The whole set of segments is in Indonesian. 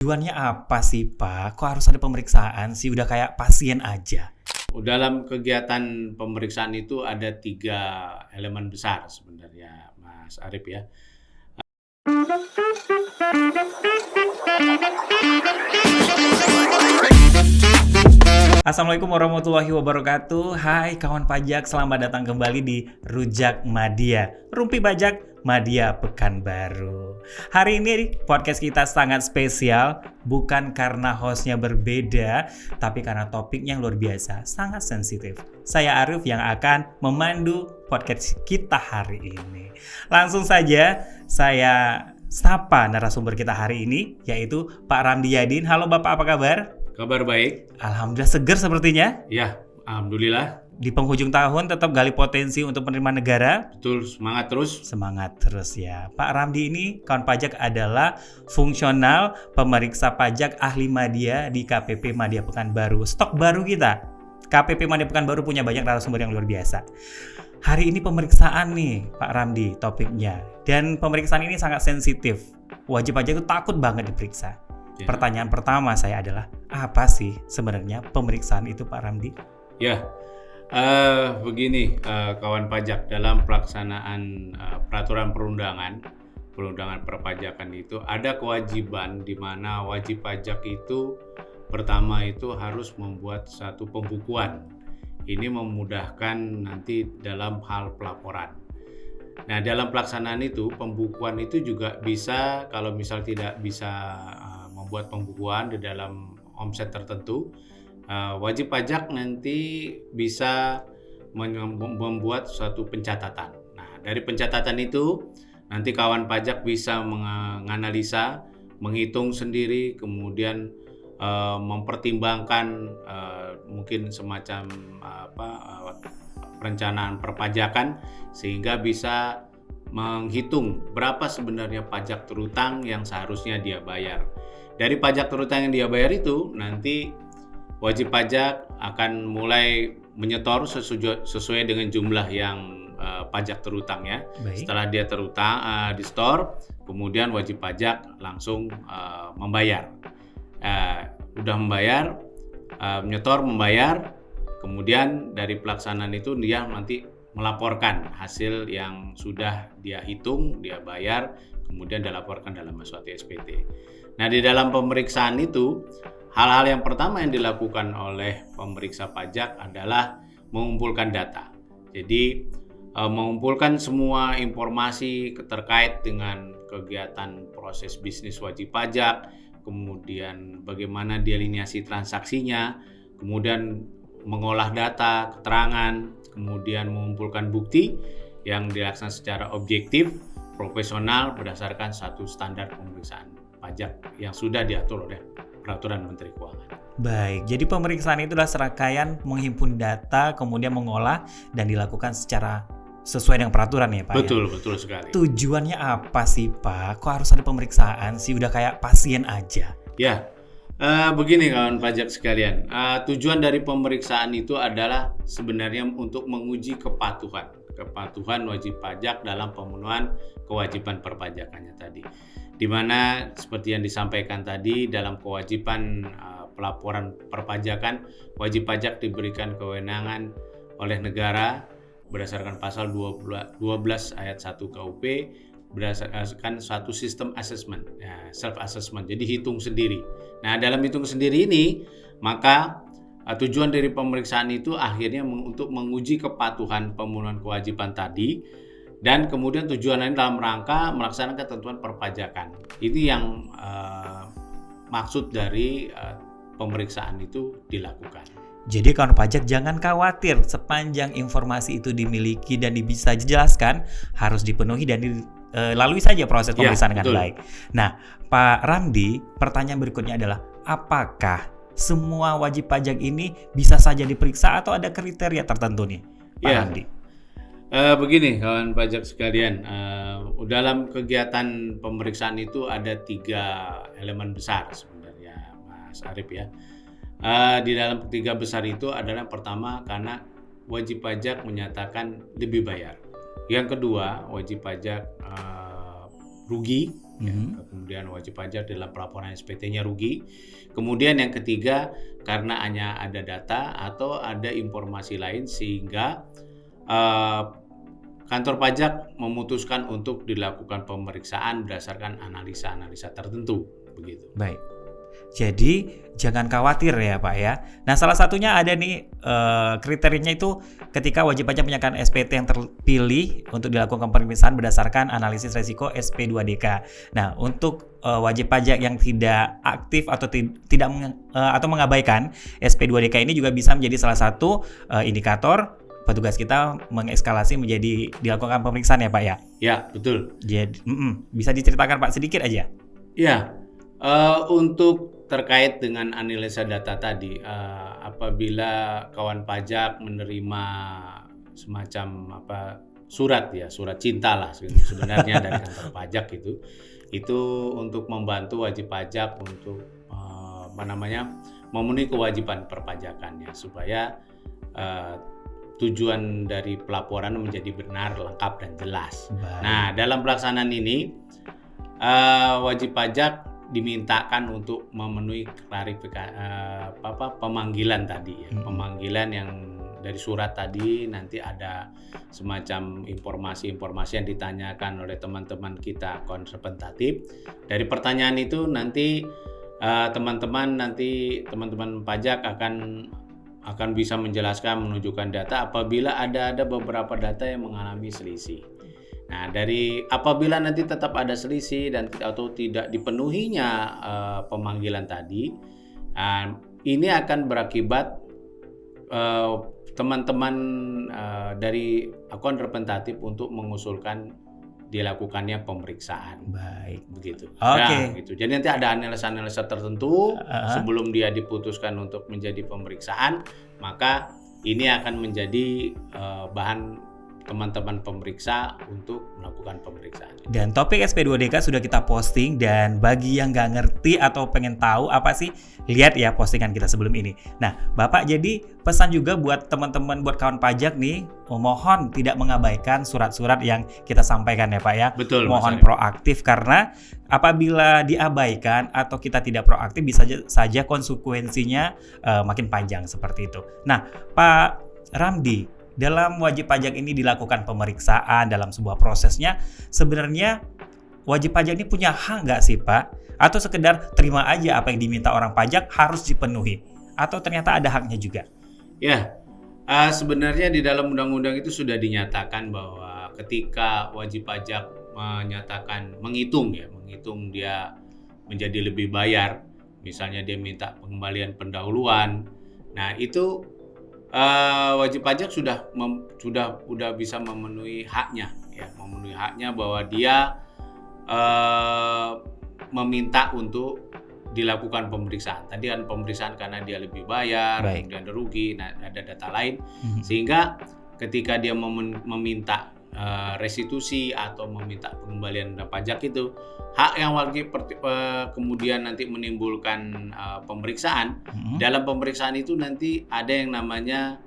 Tujuannya apa sih, Pak? Kok harus ada pemeriksaan sih? Udah kayak pasien aja. Dalam kegiatan pemeriksaan itu ada 3 elemen besar sebenarnya, Mas Arif ya. Assalamualaikum warahmatullahi wabarakatuh. Hai kawan pajak, selamat datang kembali di Rujak Madya, Rumpi Pajak Madya Pekanbaru. Hari ini podcast kita sangat spesial, bukan karena hostnya berbeda, tapi karena topiknya yang luar biasa, sangat sensitif. Saya Arif yang akan memandu podcast kita hari ini. Langsung saja saya sapa narasumber kita hari ini, yaitu Pak Ramdi Yadin. Halo Bapak, apa kabar? Kabar baik? Alhamdulillah seger sepertinya. Ya, alhamdulillah. Di penghujung tahun tetap gali potensi untuk penerimaan negara. Betul, semangat terus. Semangat terus ya. Pak Ramdi ini kawan pajak adalah fungsional pemeriksa pajak ahli Madya di KPP Madya Pekanbaru. Stok baru kita. KPP Madya Pekanbaru punya banyak narasumber yang luar biasa. Hari ini pemeriksaan nih Pak Ramdi topiknya. Dan pemeriksaan ini sangat sensitif. Wajib pajak itu takut banget diperiksa. Ya. Pertanyaan pertama saya adalah, apa sih sebenarnya pemeriksaan itu Pak Ramdi? Ya, begini kawan pajak, dalam pelaksanaan peraturan perundangan perpajakan itu ada kewajiban di mana wajib pajak itu pertama itu harus membuat satu pembukuan. Ini memudahkan nanti dalam hal pelaporan. Nah, dalam pelaksanaan itu, pembukuan itu juga bisa, kalau misal tidak bisa membuat pembukuan di dalam omset tertentu, wajib pajak nanti bisa membuat suatu pencatatan. Nah, dari pencatatan itu nanti kawan pajak bisa menganalisa, menghitung sendiri, kemudian mempertimbangkan mungkin semacam perencanaan perpajakan, sehingga bisa menghitung berapa sebenarnya pajak terutang yang seharusnya dia bayar. Dari pajak terutang yang dia bayar itu, nanti wajib pajak akan mulai menyetor sesuai dengan jumlah yang pajak terutangnya. Baik. Setelah dia terutang di store, kemudian wajib pajak langsung membayar. Udah membayar, menyetor, membayar, kemudian dari pelaksanaan itu dia nanti melaporkan hasil yang sudah dia hitung, dia bayar, kemudian dilaporkan dalam suatu SPT. Nah, di dalam pemeriksaan itu, hal-hal yang pertama yang dilakukan oleh pemeriksa pajak adalah mengumpulkan data. Jadi, mengumpulkan semua informasi terkait dengan kegiatan proses bisnis wajib pajak, kemudian bagaimana delineasi transaksinya, kemudian mengolah data, keterangan, kemudian mengumpulkan bukti yang dilaksanakan secara objektif, profesional berdasarkan satu standar pemeriksaan pajak yang sudah diatur oleh Peraturan Menteri Keuangan. Baik, jadi pemeriksaan itu adalah serangkaian menghimpun data, kemudian mengolah dan dilakukan secara sesuai dengan peraturan ya Pak? Betul, ya? betul sekali. Tujuannya apa sih Pak? Kok harus ada pemeriksaan sih? Udah kayak pasien aja. Ya, begini kawan pajak sekalian. Tujuan dari pemeriksaan itu adalah sebenarnya untuk menguji kepatuhan wajib pajak dalam pemenuhan kewajiban perpajakannya tadi. Di mana seperti yang disampaikan tadi, dalam kewajiban pelaporan perpajakan, wajib pajak diberikan kewenangan oleh negara berdasarkan pasal 12 ayat 1 KUP, berdasarkan suatu sistem assessment, self assessment, jadi hitung sendiri. Nah, dalam hitung sendiri ini, maka tujuan dari pemeriksaan itu akhirnya untuk menguji kepatuhan pemenuhan kewajiban tadi, dan kemudian tujuannya dalam rangka melaksanakan ketentuan perpajakan. Ini yang maksud dari pemeriksaan itu dilakukan. Jadi kawan pajak jangan khawatir, sepanjang informasi itu dimiliki dan bisa dijelaskan, harus dipenuhi dan lalui saja proses pemeriksaan dengan baik. Nah, Pak Ramdi, pertanyaan berikutnya adalah, apakah semua wajib pajak ini bisa saja diperiksa atau ada kriteria tertentu nih, Pak Ramdi? Begini kawan pajak sekalian, dalam kegiatan pemeriksaan itu ada 3 elemen besar sebenarnya, Mas Arif ya. Di dalam 3 besar itu adalah pertama karena wajib pajak menyatakan lebih bayar. Yang kedua, wajib pajak rugi ya. Kemudian wajib pajak dalam pelaporan SPT-nya rugi. Kemudian yang ketiga, karena hanya ada data atau ada informasi lain sehingga kantor pajak memutuskan untuk dilakukan pemeriksaan berdasarkan analisa-analisa tertentu, begitu. Baik. Jadi jangan khawatir ya Pak ya. Nah salah satunya ada nih kriterianya itu ketika wajib pajak menyatakan SPT yang terpilih untuk dilakukan pemeriksaan berdasarkan analisis resiko SP2DK. Nah untuk wajib pajak yang tidak aktif atau atau mengabaikan SP2DK ini juga bisa menjadi salah satu indikator petugas kita mengekskalasi menjadi dilakukan pemeriksaan ya Pak ya. Ya betul. Jadi bisa diceritakan Pak sedikit aja. Ya. Untuk terkait dengan analisa data tadi, apabila kawan pajak menerima semacam surat cinta lah sebenarnya dari kantor pajak itu untuk membantu wajib pajak untuk memenuhi kewajiban perpajakannya supaya tujuan dari pelaporan menjadi benar, lengkap dan jelas. Baik. Nah, dalam pelaksanaan ini wajib pajak dimintakan untuk memenuhi pemanggilan tadi ya. Pemanggilan yang dari surat tadi nanti ada semacam informasi-informasi yang ditanyakan oleh teman-teman kita konserventatif. Dari pertanyaan itu nanti teman-teman pajak akan bisa menjelaskan, menunjukkan data apabila ada beberapa data yang mengalami selisih. Nah, apabila nanti tetap ada selisih atau tidak dipenuhinya pemanggilan tadi, ini akan berakibat teman-teman dari akun representatif untuk mengusulkan dilakukannya pemeriksaan. Baik. Begitu. Oke. Nah, gitu. Jadi nanti ada analisa-analisa tertentu sebelum dia diputuskan untuk menjadi pemeriksaan, maka ini akan menjadi bahan teman-teman pemeriksa untuk melakukan pemeriksaan. Dan topik SP2DK sudah kita posting, dan bagi yang nggak ngerti atau pengen tahu apa sih, lihat ya postingan kita sebelum ini. Nah, Bapak jadi pesan juga buat teman-teman, buat kawan pajak nih, mohon tidak mengabaikan surat-surat yang kita sampaikan ya Pak ya. Betul. Mohon proaktif, karena apabila diabaikan atau kita tidak proaktif bisa saja konsekuensinya makin panjang seperti itu. Nah, Pak Ramdi, dalam wajib pajak ini dilakukan pemeriksaan dalam sebuah prosesnya, sebenarnya wajib pajak ini punya hak nggak sih Pak? Atau sekedar terima aja apa yang diminta orang pajak harus dipenuhi? Atau ternyata ada haknya juga? Ya, sebenarnya di dalam undang-undang itu sudah dinyatakan bahwa ketika wajib pajak menghitung dia menjadi lebih bayar, misalnya dia minta pengembalian pendahuluan, nah itu wajib pajak sudah bisa memenuhi haknya bahwa dia meminta untuk dilakukan pemeriksaan. Tadi kan pemeriksaan karena dia lebih bayar, kemudian ada rugi, ada data lain, sehingga ketika dia meminta restitusi atau meminta pengembalian pajak itu hak yang wajib kemudian nanti menimbulkan pemeriksaan. Dalam pemeriksaan itu nanti ada yang namanya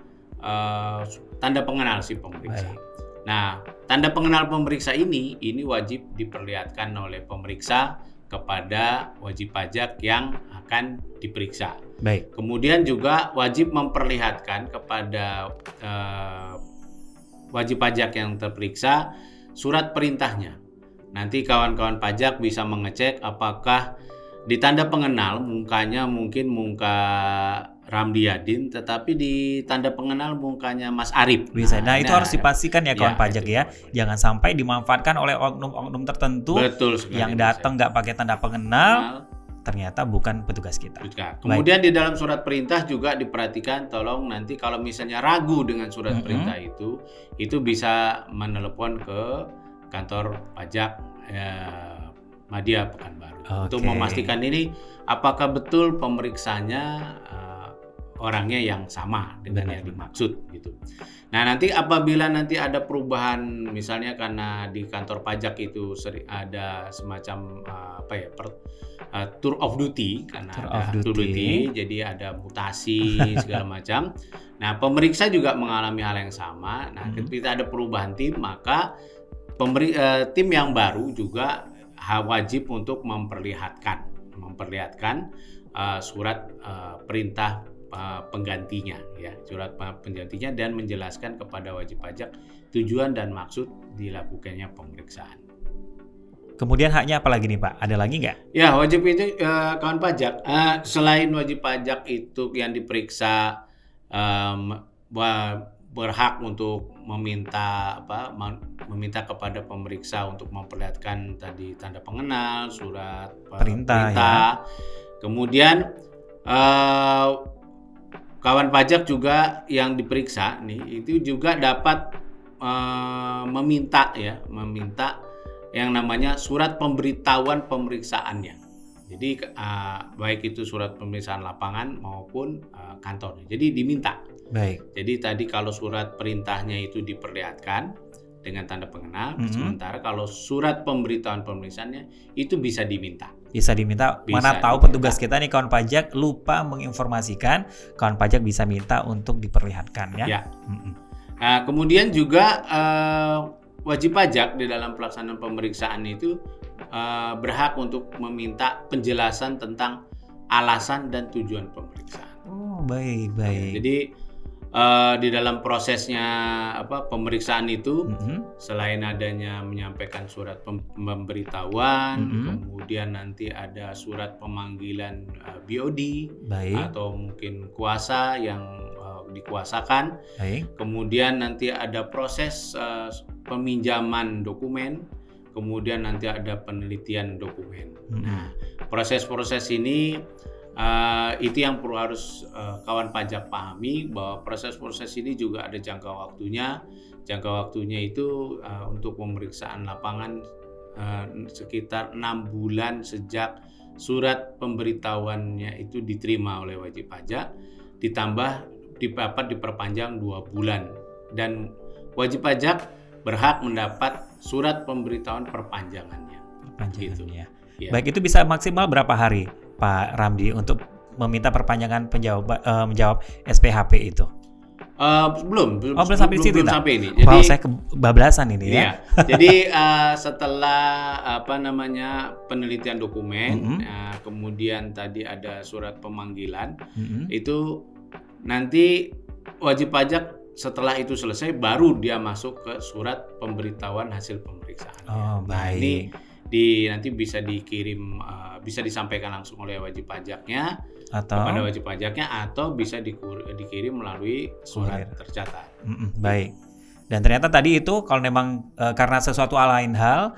tanda pengenal si pemeriksa. Nah, tanda pengenal pemeriksa ini wajib diperlihatkan oleh pemeriksa kepada wajib pajak yang akan diperiksa. Baik. Kemudian juga wajib memperlihatkan kepada wajib pajak yang terperiksa surat perintahnya. Nanti kawan-kawan pajak bisa mengecek apakah di tanda pengenal mukanya mungkin muka Ramdi Yadin, tetapi di tanda pengenal mukanya Mas Arif. Bisa. Nah, itu harus dipastikan ya kawan pajak ya. Jangan sampai dimanfaatkan oleh oknum-oknum tertentu yang datang nggak pakai tanda pengenal, ternyata bukan petugas kita. Kemudian di dalam surat perintah juga diperhatikan, tolong nanti kalau misalnya ragu dengan surat perintah itu bisa menelepon ke kantor pajak Madya Pekanbaru untuk memastikan ini apakah betul pemeriksaannya orangnya yang sama dengan yang dimaksud gitu. Nah, nanti apabila nanti ada perubahan, misalnya karena di kantor pajak itu ada semacam tour of duty, karena tour of duty, jadi ada mutasi segala macam. Nah, pemeriksa juga mengalami hal yang sama. Nah, ketika ada perubahan tim, maka tim yang baru juga wajib untuk memperlihatkan surat perintah penggantinya, ya, surat penggantinya, dan menjelaskan kepada wajib pajak tujuan dan maksud dilakukannya pemeriksaan. Kemudian haknya apa lagi nih Pak? Ada lagi nggak? Ya, wajib itu kawan pajak. Selain wajib pajak itu yang diperiksa berhak untuk meminta kepada pemeriksa untuk memperlihatkan tadi tanda pengenal, surat perintah. Ya. Kemudian kawan pajak juga yang diperiksa nih itu juga dapat meminta yang namanya surat pemberitahuan pemeriksaannya. Jadi baik itu surat pemeriksaan lapangan maupun kantor. Jadi diminta. Baik. Jadi tadi kalau surat perintahnya itu diperlihatkan dengan tanda pengenal, sementara kalau surat pemberitahuan pemeriksaannya itu bisa diminta. Bisa diminta, mana tahu petugas kita nih kawan pajak lupa menginformasikan, kawan pajak bisa minta untuk diperlihatkan ya. Ya. Kemudian juga wajib pajak di dalam pelaksanaan pemeriksaan itu berhak untuk meminta penjelasan tentang alasan dan tujuan pemeriksaan. Oh, baik. Jadi di dalam prosesnya pemeriksaan itu selain adanya menyampaikan surat pemberitahuan, kemudian nanti ada surat pemanggilan BOD atau mungkin kuasa yang dikuasakan. Baik. Kemudian nanti ada proses peminjaman dokumen, kemudian nanti ada penelitian dokumen. Nah, proses-proses ini itu yang perlu harus kawan pajak pahami, bahwa proses-proses ini juga ada jangka waktunya. Jangka waktunya itu untuk pemeriksaan lapangan sekitar 6 bulan sejak surat pemberitahuannya itu diterima oleh wajib pajak, ditambah dapat diperpanjang 2 bulan, dan wajib pajak berhak mendapat surat pemberitahuan perpanjangannya. Gitu. Ya. Baik, itu bisa maksimal berapa hari Pak Ramdi untuk meminta perpanjangan menjawab SPHP itu? Belum sampai ini. Jadi, saya kebablasan ini ya. Jadi setelah penelitian dokumen, kemudian tadi ada surat pemanggilan, itu nanti wajib pajak setelah itu selesai baru dia masuk ke surat pemberitahuan hasil pemeriksaan. Oh, baik. Nanti bisa dikirim, bisa disampaikan langsung oleh wajib pajaknya kepada wajib pajaknya, atau bisa dikirim melalui surat tercatat. Baik. Dan ternyata tadi itu kalau memang karena sesuatu lain hal,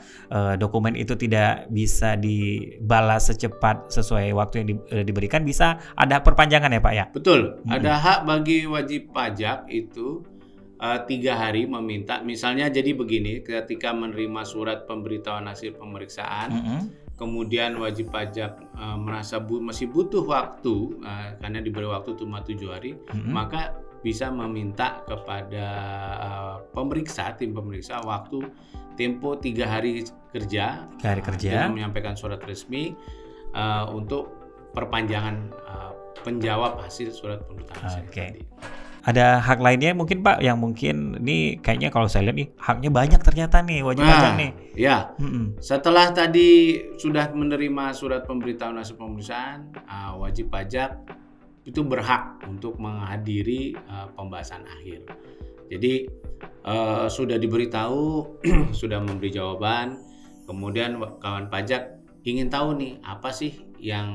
dokumen itu tidak bisa dibalas secepat sesuai waktu yang diberikan, bisa ada perpanjangan ya Pak ya? Betul. Ada hak bagi wajib pajak itu 3 hari meminta. Misalnya jadi begini, ketika menerima surat pemberitahuan hasil pemeriksaan, kemudian wajib pajak merasa masih butuh waktu, karena diberi waktu cuma 7 hari, maka bisa meminta kepada tim pemeriksa waktu tempo 3 hari kerja, dengan menyampaikan surat resmi untuk perpanjangan penjawab hasil surat pemberitahuan. Tadi. Ada hak lainnya mungkin Pak, yang mungkin ini kayaknya kalau saya lihat nih haknya banyak ternyata nih wajib pajak nih. Ya. Setelah tadi sudah menerima surat pemberitahuan hasil pemeriksaan, wajib pajak itu berhak untuk menghadiri pembahasan akhir. Jadi sudah diberitahu, sudah memberi jawaban, kemudian kawan pajak ingin tahu nih apa sih yang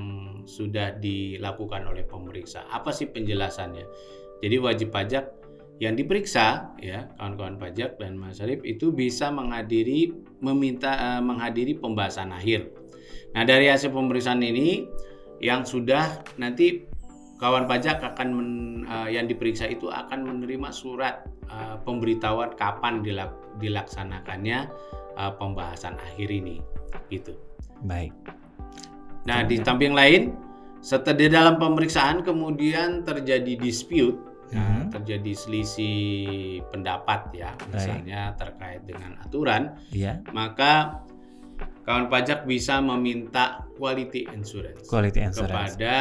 sudah dilakukan oleh pemeriksa, apa sih penjelasannya. Jadi wajib pajak yang diperiksa, ya kawan-kawan pajak dan Mas Arif, itu bisa menghadiri pembahasan akhir. Nah, dari hasil pemeriksaan ini yang sudah nanti kawan pajak yang diperiksa itu akan menerima surat pemberitahuan kapan dilaksanakannya pembahasan akhir ini, gitu. Baik. Nah, di samping lain, setelah di dalam pemeriksaan kemudian terjadi dispute, terjadi selisih pendapat ya, misalnya terkait dengan aturan, maka kawan pajak bisa meminta quality insurance kepada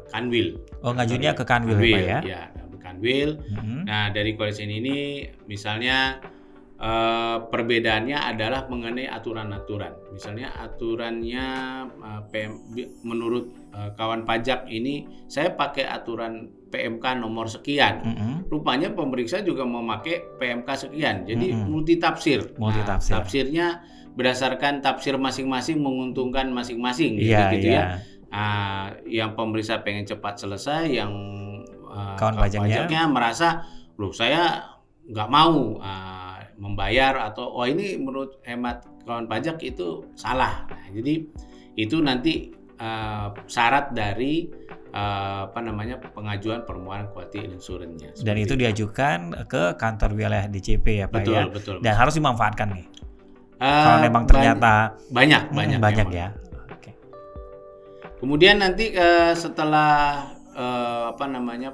Kanwil. Oh, ngajunya ke Kanwil ya Pak ya? Ya, Kanwil. Nah, dari quality ini misalnya Perbedaannya adalah mengenai aturan-aturan. Misalnya aturannya menurut kawan pajak ini saya pakai aturan PMK nomor sekian. Rupanya pemeriksa juga memakai PMK sekian. Jadi multitafsir. Nah, tafsirnya berdasarkan tafsir masing-masing menguntungkan masing-masing gitu ya. Yang pemeriksa pengen cepat selesai, yang kawan pajaknya merasa loh saya nggak mau membayar, atau ini menurut hemat kawan pajak itu salah. Nah, jadi itu nanti syarat dari pengajuan permohonan quality assurance-nya. Dan itu diajukan ke kantor wilayah DCP ya Pak ya. Betul. Dan harus dimanfaatkan nih. Kalau memang ternyata banyak ya. Okay. Kemudian nanti setelah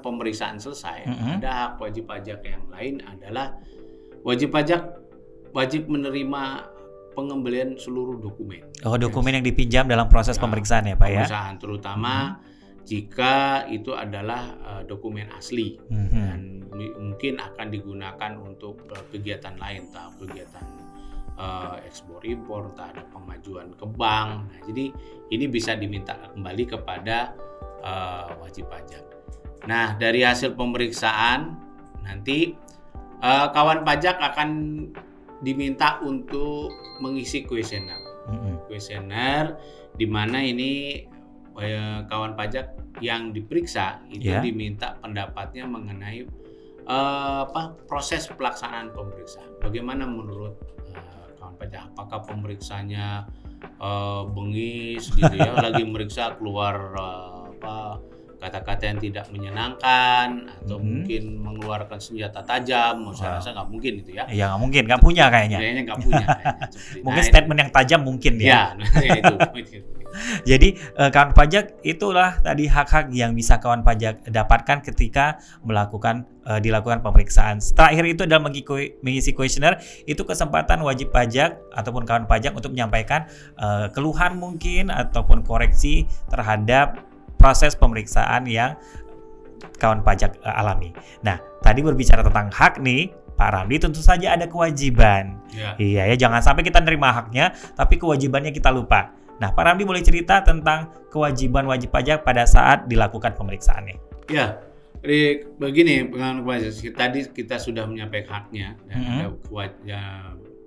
pemeriksaan selesai, ada hak wajib pajak yang lain adalah wajib pajak wajib menerima pengembalian seluruh dokumen. Dokumen yang dipinjam dalam proses pemeriksaan ya Pak ya. Pemeriksaan terutama jika itu adalah dokumen asli dan mungkin akan digunakan untuk kegiatan lain, kegiatan ekspor impor, ada pengajuan ke bank. Nah, jadi ini bisa diminta kembali kepada wajib pajak. Nah, dari hasil pemeriksaan nanti kawan pajak akan diminta untuk mengisi kuesioner. Kuesioner di mana ini kawan pajak yang diperiksa itu diminta pendapatnya mengenai proses pelaksanaan pemeriksaan. Bagaimana menurut kawan pajak? Apakah pemeriksanya bengis gitu ya, lagi meriksa keluar kata-kata yang tidak menyenangkan, atau mungkin mengeluarkan senjata tajam. Saya rasa nggak mungkin itu ya. Iya nggak mungkin, nggak punya kayaknya. Kayaknya nggak punya. Mungkin statement yang tajam mungkin ya. Itu. Jadi kawan pajak itulah tadi hak-hak yang bisa kawan pajak dapatkan ketika dilakukan pemeriksaan. Terakhir itu adalah mengisi kuesioner, itu kesempatan wajib pajak ataupun kawan pajak untuk menyampaikan keluhan mungkin ataupun koreksi terhadap proses pemeriksaan yang kawan pajak alami. Nah, tadi berbicara tentang hak nih, Pak Ramdi, tentu saja ada kewajiban. Iya ya, jangan sampai kita nerima haknya, tapi kewajibannya kita lupa. Nah, Pak Ramdi boleh cerita tentang kewajiban wajib pajak pada saat dilakukan pemeriksaannya. Ya, begini, tadi kita sudah menyampaikan haknya, dan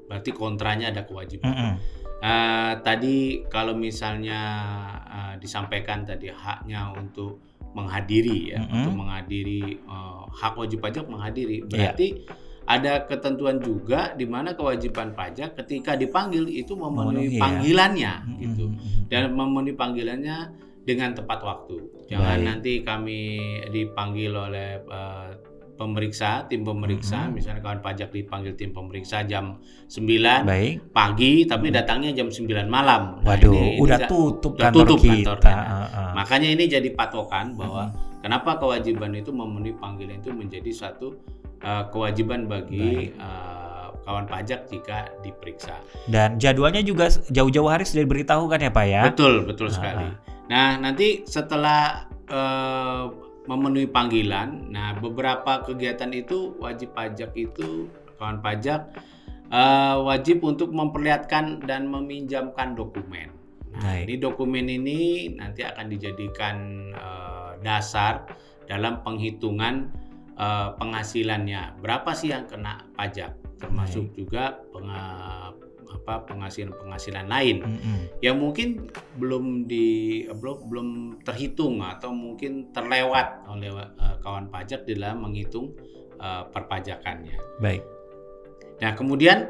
berarti kontranya ada kewajiban. Tadi kalau misalnya disampaikan tadi haknya untuk menghadiri ya, untuk menghadiri, hak wajib pajak menghadiri, berarti ada ketentuan juga di mana kewajiban pajak ketika dipanggil itu memenuhi panggilannya gitu, dan memenuhi panggilannya dengan tepat waktu. Jangan nanti kami dipanggil oleh tim pemeriksa, misalnya kawan pajak dipanggil tim pemeriksa jam 9 pagi, tapi datangnya jam 9 malam. Waduh, udah tutup kantor kita. Makanya ini jadi patokan bahwa kenapa kewajiban itu memenuhi panggilan itu menjadi satu kewajiban bagi kawan pajak jika diperiksa. Dan jadwalnya juga jauh-jauh hari sudah diberitahu kan ya Pak ya? Betul sekali. Nah, nanti setelah memenuhi panggilan, nah beberapa kegiatan itu wajib pajak itu kawan pajak wajib untuk memperlihatkan dan meminjamkan dokumen. Nah, ini dokumen ini nanti akan dijadikan dasar dalam penghitungan penghasilannya. Berapa sih yang kena pajak? Termasuk juga penghasilan lain yang mungkin belum terhitung atau mungkin terlewat oleh kawan pajak dalam menghitung perpajakannya. Baik. Nah, kemudian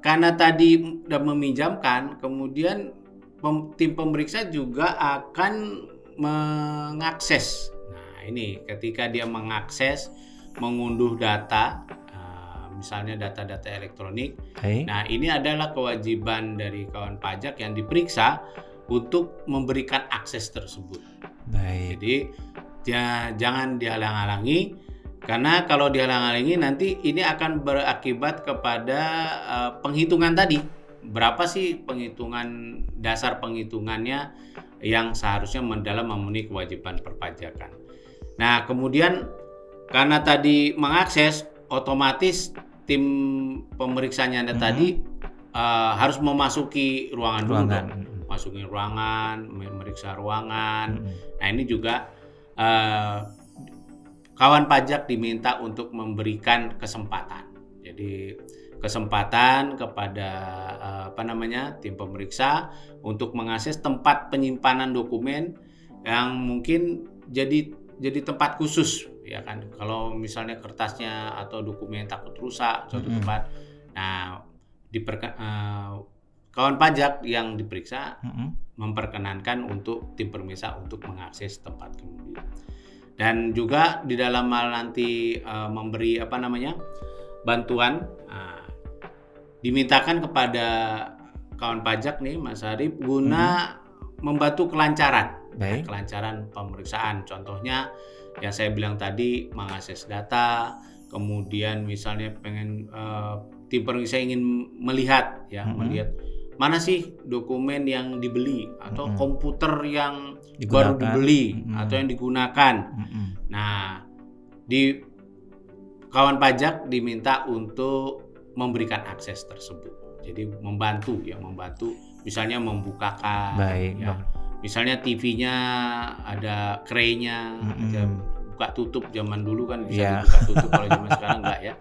karena tadi sudah meminjamkan, kemudian tim pemeriksa juga akan mengakses. Nah, ini ketika dia mengakses, mengunduh data, misalnya data-data elektronik. Nah, ini adalah kewajiban dari kawan pajak yang diperiksa untuk memberikan akses tersebut. Jadi jangan dihalang-halangi, karena kalau dihalang-halangi nanti ini akan berakibat kepada penghitungan tadi. Berapa sih dasar penghitungannya yang seharusnya dalam memenuhi kewajiban perpajakan. Nah, kemudian karena tadi mengakses, otomatis tim pemeriksanya Anda tadi harus memasuki ruangan dulu dong. Masukin ruangan, memeriksa ruangan. Nah ini juga kawan pajak diminta untuk memberikan kesempatan. Jadi kesempatan kepada tim pemeriksa untuk mengakses tempat penyimpanan dokumen yang mungkin jadi tempat khusus, ya kan. Kalau misalnya kertasnya atau dokumen takut rusak suatu tempat, nah kawan pajak yang diperiksa memperkenankan untuk tim pemeriksa untuk mengakses tempat kemudian. Dan juga di dalam hal nanti memberi bantuan, dimintakan kepada kawan pajak nih Mas Arif guna membantu kelancaran pemeriksaan. Contohnya yang saya bilang tadi, mengakses data, kemudian misalnya tim pemeriksa ingin melihat mana sih dokumen yang dibeli atau komputer yang baru dibeli atau yang digunakan. Nah, kawan pajak diminta untuk memberikan akses tersebut. Jadi membantu misalnya membukakan. Misalnya TV-nya ada kraynya, buka tutup. Zaman dulu kan bisa dibuka tutup, kalau zaman sekarang enggak ya.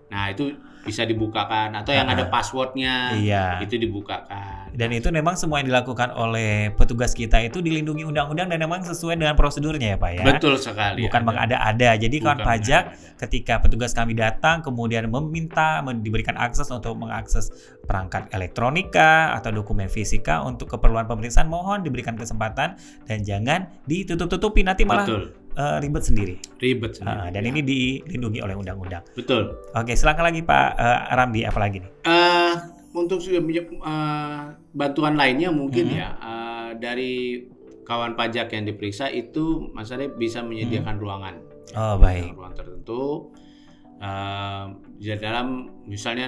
Nah, itu bisa dibukakan, atau yang ada passwordnya itu dibukakan. Dan itu memang semua yang dilakukan oleh petugas kita itu dilindungi undang-undang dan memang sesuai dengan prosedurnya ya Pak ya. Betul sekali. Bukan mengada-ada. Jadi kawan pajak ketika petugas kami datang kemudian meminta diberikan akses untuk mengakses perangkat elektronika atau dokumen fisika untuk keperluan pemeriksaan, mohon diberikan kesempatan dan jangan ditutup-tutupi, nanti malah ribet sendiri. Dan ini dilindungi oleh undang-undang. Betul. Oke, silakan lagi Pak Ramdi, apa lagi nih? Untuk bantuan lainnya mungkin dari kawan pajak yang diperiksa itu Mas Arif bisa menyediakan ruangan. Ruangan tertentu. Dalam misalnya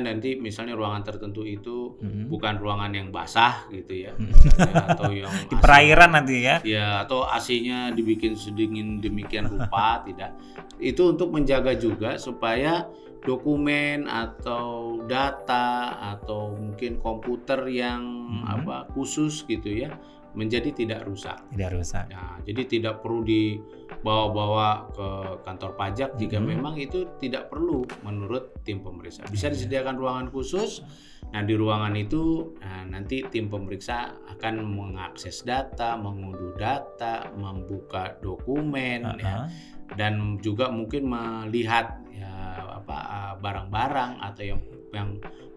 ruangan tertentu itu bukan ruangan yang basah gitu ya, atau yang di perairan nanti ya. Ya, atau AC-nya dibikin sedingin demikian rupa, tidak. Itu untuk menjaga juga supaya dokumen atau data atau mungkin komputer yang khusus gitu ya menjadi tidak rusak. Nah, jadi tidak perlu dibawa-bawa ke kantor pajak jika memang itu tidak perlu menurut tim pemeriksa. Bisa disediakan ruangan khusus. Nah, di ruangan itu nanti tim pemeriksa akan mengakses data, mengunduh data, membuka dokumen dan juga mungkin melihat barang-barang atau yang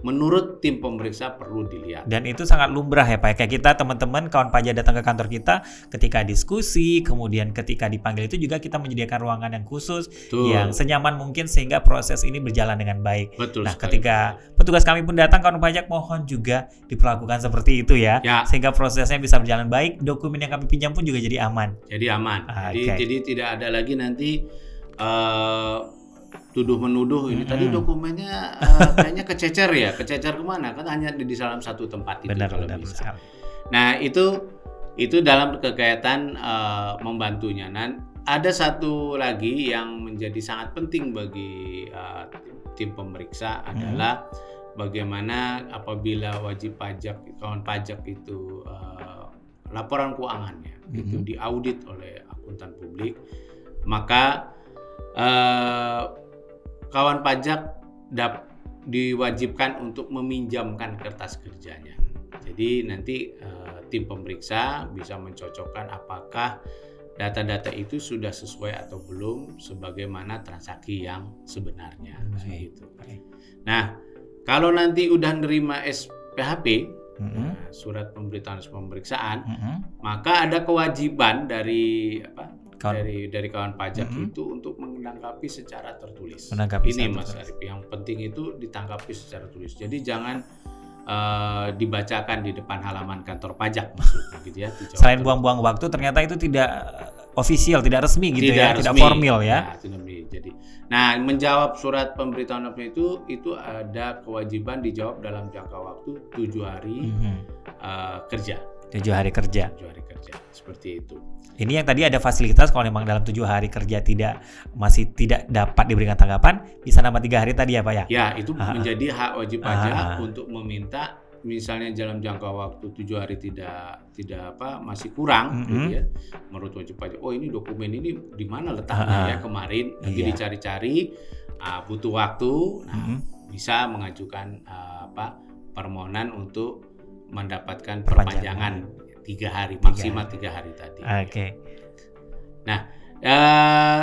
menurut tim pemeriksa perlu dilihat. Dan itu sangat lumrah ya Pak. Kayak kita teman-teman kawan pajak datang ke kantor kita ketika diskusi, kemudian ketika dipanggil itu juga kita menyediakan ruangan yang khusus yang senyaman mungkin sehingga proses ini berjalan dengan baik. Ketika petugas kami pun datang kawan pajak, mohon juga diperlakukan seperti itu ya. Sehingga prosesnya bisa berjalan baik, dokumen yang kami pinjam pun juga jadi aman. Jadi tidak ada lagi nanti tuduh-menuduh ini tadi dokumennya kayaknya kececer kemana, kan hanya di dalam satu tempat itu. Benar, bisa. Nah itu dalam kegiatan membantunya. Nah, ada satu lagi yang menjadi sangat penting bagi tim pemeriksa adalah bagaimana apabila wajib pajak, kawan pajak itu laporan keuangannya itu diaudit oleh akuntan publik, maka kawan pajak diwajibkan untuk meminjamkan kertas kerjanya. Jadi nanti tim pemeriksa bisa mencocokkan apakah data-data itu sudah sesuai atau belum sebagaimana transaksi yang sebenarnya. Gitu. Nah, kalau nanti udah nerima SPHP, surat pemberitahuan pemeriksaan, maka ada kewajiban dari kawan pajak itu untuk menanggapi secara tertulis. Ini Mas Arif, yang penting itu ditanggapi secara tertulis. Jadi jangan dibacakan di depan halaman kantor pajak maksudnya gitu ya. Selain buang-buang waktu, ternyata itu tidak official, tidak resmi gitu tidak formal ya. Jadi, menjawab surat pemberitahuan itu ada kewajiban dijawab dalam jangka waktu 7 hari kerja. 7 hari kerja. 7 hari kerja, seperti itu. Ini yang tadi ada fasilitas kalau memang dalam 7 hari kerja masih tidak dapat diberikan tanggapan, bisa nambah 3 hari tadi ya Pak ya? Ya, itu menjadi hak wajib pajak untuk meminta, misalnya dalam jangka waktu 7 hari tidak masih kurang gitu ya. Menurut wajib pajak, oh ini dokumen ini di mana letaknya ya kemarin, nanti dicari-cari, butuh waktu, bisa mengajukan permohonan untuk mendapatkan perpanjangan 3 hari, maksimal 3 hari tadi. Oke. Nah,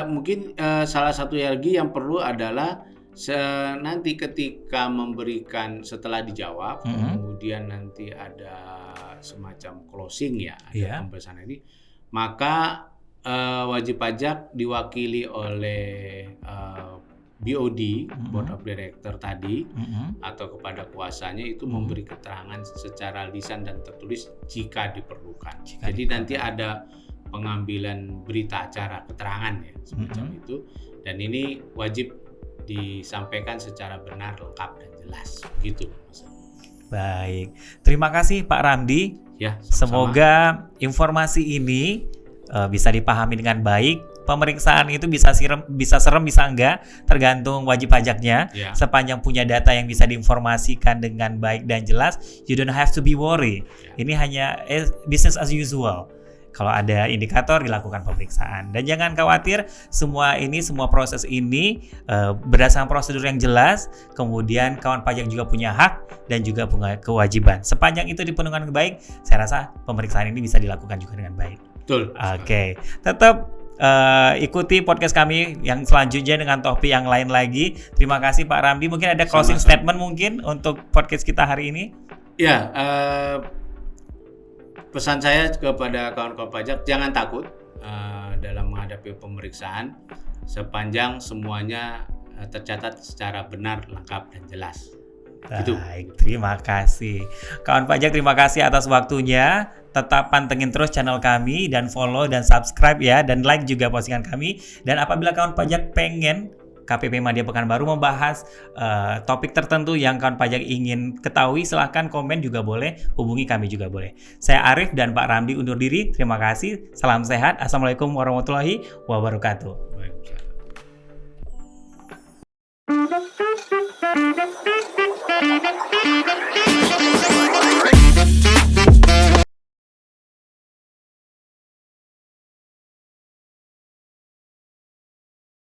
mungkin salah satu lagi yang perlu adalah nanti ketika memberikan, setelah dijawab, kemudian nanti ada semacam closing ya, ada pembahasan ini, maka wajib pajak diwakili oleh BOD, Board of Director tadi, atau kepada kuasanya itu memberi keterangan secara lisan dan tertulis jika diperlukan. Jadi nanti ada pengambilan berita acara keterangan ya, semacam itu, dan ini wajib disampaikan secara benar, lengkap dan jelas, gitu. Baik, terima kasih Pak Ramdi. Ya, semoga informasi ini bisa dipahami dengan baik. Pemeriksaan itu bisa serem, bisa enggak, tergantung wajib pajaknya. Sepanjang punya data yang bisa diinformasikan dengan baik dan jelas, you don't have to be worry. Ini hanya business as usual. Kalau ada indikator, dilakukan pemeriksaan. Dan jangan khawatir, semua proses ini berdasarkan prosedur yang jelas. Kemudian kawan pajak juga punya hak dan juga punya kewajiban. Sepanjang itu dipenuhi dengan baik, saya rasa pemeriksaan ini bisa dilakukan juga dengan baik. Betul. Oke. Tetap ikuti podcast kami yang selanjutnya dengan topik yang lain lagi. Terima kasih Pak Ramdi. Mungkin ada closing statement mungkin untuk podcast kita hari ini? Ya, pesan saya kepada kawan-kawan pajak, jangan takut dalam menghadapi pemeriksaan sepanjang semuanya tercatat secara benar, lengkap dan jelas. Baik, terima kasih. Kawan pajak, terima kasih atas waktunya. Tetap pantengin terus channel kami dan follow dan subscribe ya, dan like juga postingan kami. Dan apabila kawan pajak pengen KPP Madya Pekanbaru membahas topik tertentu yang kawan pajak ingin ketahui, silahkan komen juga boleh, hubungi kami juga boleh. Saya Arif dan Pak Ramdi undur diri. Terima kasih. Salam sehat. Assalamualaikum warahmatullahi wabarakatuh. Baik.